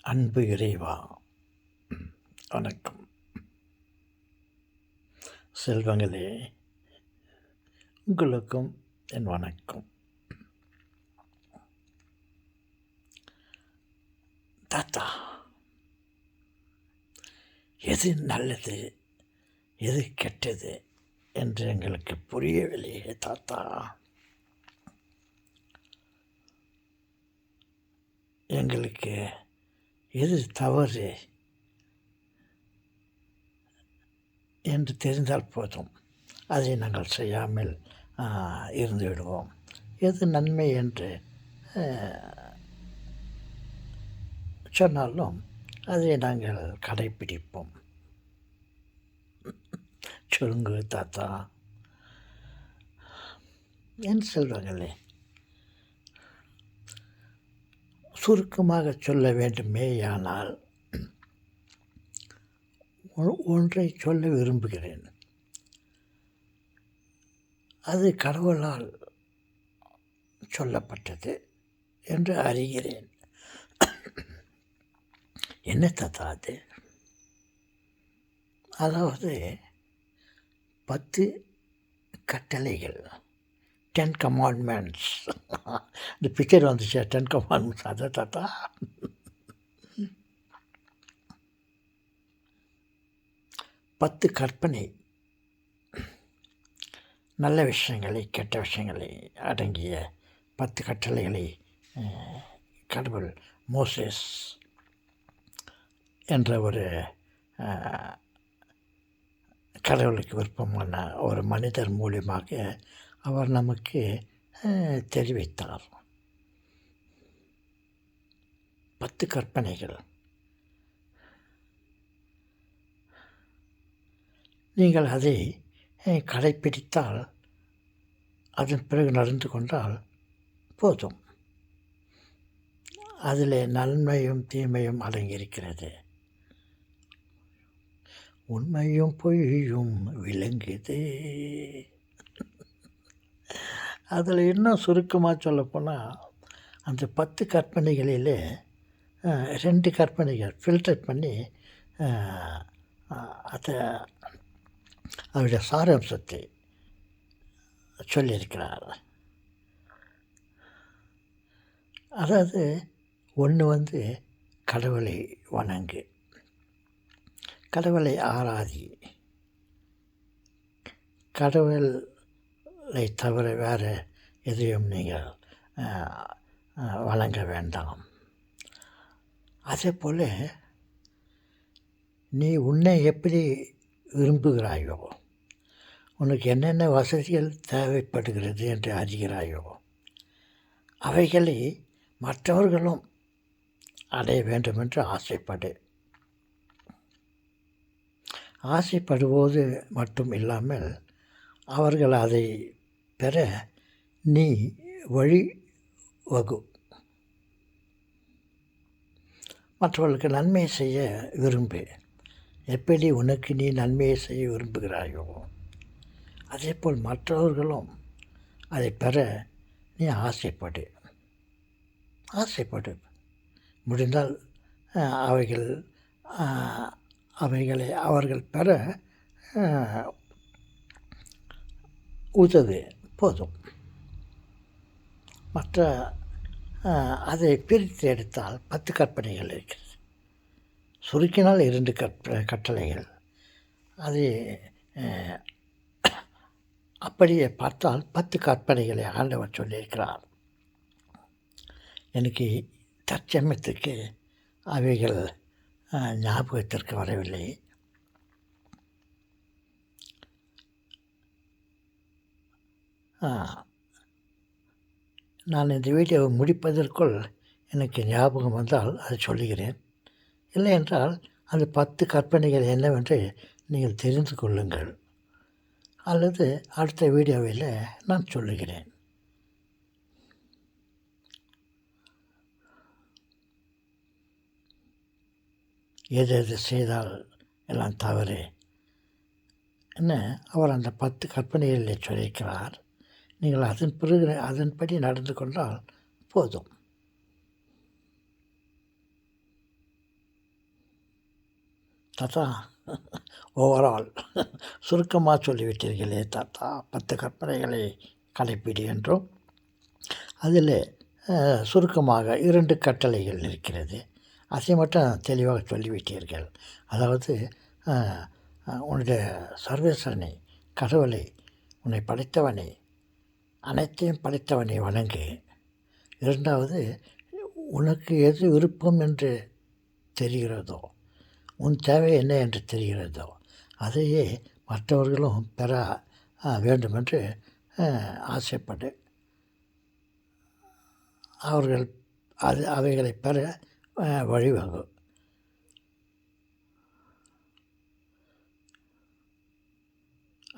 அன்பு இறைவா, வணக்கம். செல்வங்களே, உங்களுக்கும் என் வணக்கம். தாத்தா, எது நல்லது எது கெட்டது என்று எங்களுக்கு புரியவில்லையே தாத்தா. எங்களுக்கு எது தவறு என்று தெரிந்தால் போதும், அதை நாங்கள் செய்யாமல் இருந்து விடுவோம். எது நன்மை என்று சொன்னாலும் அதை நாங்கள் கடைப்பிடிப்போம். சொல்லுங்க தாத்தா. என் செல்வங்களே, சுருக்கமாக சொல்ல வேண்டுமேயானால் ஒன்றை சொல்ல விரும்புகிறேன். அது கடவுளால் சொல்லப்பட்டது என்று அறிகிறேன். என்ன தாத்தா அது? அதாவது 10 கட்டளைகள், 10 கமாண்ட்மெண்ட்ஸ். இந்த பிக்சர் வந்துச்சு, 10 கமாண்ட்மெண்ட்ஸ். அதை தாத்தா, பத்து கற்பனை, நல்ல விஷயங்களை கெட்ட விஷயங்களை அடங்கிய 10 கட்டளைகளை கடவுள் மோசேஸ் என்ற ஒரு கடவுளுக்கு விருப்பமான ஒரு மனிதர் மூலியமாக அவர் நமக்கு தெரிவித்தார். 10 கற்பனைகள். நீங்கள் அதை கடைப்பிடித்தால், அதன் பிறகு நடந்து கொண்டால் போதும். அதில் நன்மையும் தீமையும் அடங்கியிருக்கிறது. உண்மையும் பொய்யும் விளங்குது. அதில் இன்னும் சுருக்கமாக சொல்லப்போனால், அந்த 10 கற்பனைகளில் 2 கற்பனைகள் ஃபில்டர் பண்ணி அதோடைய சாராம்சத்தை சொல்லியிருக்கிறார். அதாவது ஒன்று கடவுளை வணங்கு, கடவுளை ஆராதி, கடவுளை தவிர வேறு எதையும் நீங்கள் வணங்க வேண்டாம். அதே போல் நீ உன்னை எப்படி விரும்புகிறாயோ, உனக்கு என்னென்ன வசதிகள் தேவைப்படுகிறது என்று அறிகிறாயோ, அவைகளை மற்றவர்களும் அடைய வேண்டும் என்று ஆசைப்படு. ஆசைப்படுவது மட்டும் இல்லாமல் அவர்கள் அதை பெற நீ வழிவகு. மற்றவர்களுக்கு நன்மை செய்ய விரும்பு. எப்படி உனக்கு நீ நன்மையை செய்ய விரும்புகிறாயோ, அதேபோல் மற்றவர்களும் அதை பெற நீ ஆசைப்படு. முடிந்தால் அவைகளை அவர்கள் பெற உதவு, போதும். மற்ற அதை பிரித்து எடுத்தால் 10 கற்பனைகள் இருக்கிறது. சுருக்கினால் 2 கட்டளைகள். அது அப்படியே பார்த்தால் 10 கற்பனைகளை ஆண்டவர் சொல்லியிருக்கிறார். எனக்கு தற்சமயத்துக்கு அவைகள் ஞாபகத்திற்கு வரவில்லை. நான் இந்த வீடியோவை முடிப்பதற்குள் எனக்கு ஞாபகம் வந்தால் அதை சொல்லுகிறேன். இல்லை என்றால் அந்த 10 கற்பனைகள் என்னவென்று நீங்கள் தெரிந்து கொள்ளுங்கள், அல்லது அடுத்த வீடியோவில் நான் சொல்லுகிறேன். எது செய்தால் எல்லாம் தவறு என்ன அவர் அந்த 10 கற்பனைகளில் சொல்லியிருக்கிறார். நீங்கள் அதன்படி நடந்து கொண்டால் போதும். தாத்தா, ஓவரால் சுருக்கமாக சொல்லிவிட்டீர்களே தாத்தா, 10 கற்பனைகளை கடைப்பிடி என்றும் அதில் சுருக்கமாக 2 கட்டளைகள் இருக்கிறது. அதை மட்டும் தெளிவாக சொல்லிவிட்டீர்கள். அதாவது உன்னுடைய சர்வேஸ்வரனை, கடவுளை, உன்னை படைத்தவனை, அனைத்தையும் படைத்தவனை வணங்கு. 2வது, உனக்கு எது விருப்பம் என்று தெரிகிறதோ, உன் தேவை என்ன என்று தெரிகிறதோ, அதையே மற்றவர்களும் பெற வேண்டுமென்று ஆசைப்படு. அவர்கள் அவைகளை பெற வழிவகு.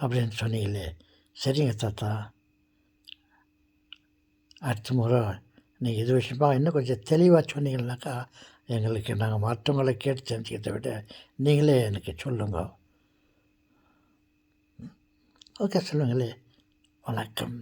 அப்படின்னு சொன்னீங்களே. சரிங்க தாத்தா, அடுத்த முறை நீங்கள் இது விஷயமா இன்னும் கொஞ்சம் தெளிவாக சொன்னீங்கன்னாக்கா எங்களுக்கு, நாங்கள் மற்றவங்களை கேட்டு தெரிஞ்சுக்கிறத விட நீங்களே எனக்கு சொல்லுங்க. ஓகே, சொல்லுங்களே. வணக்கம்.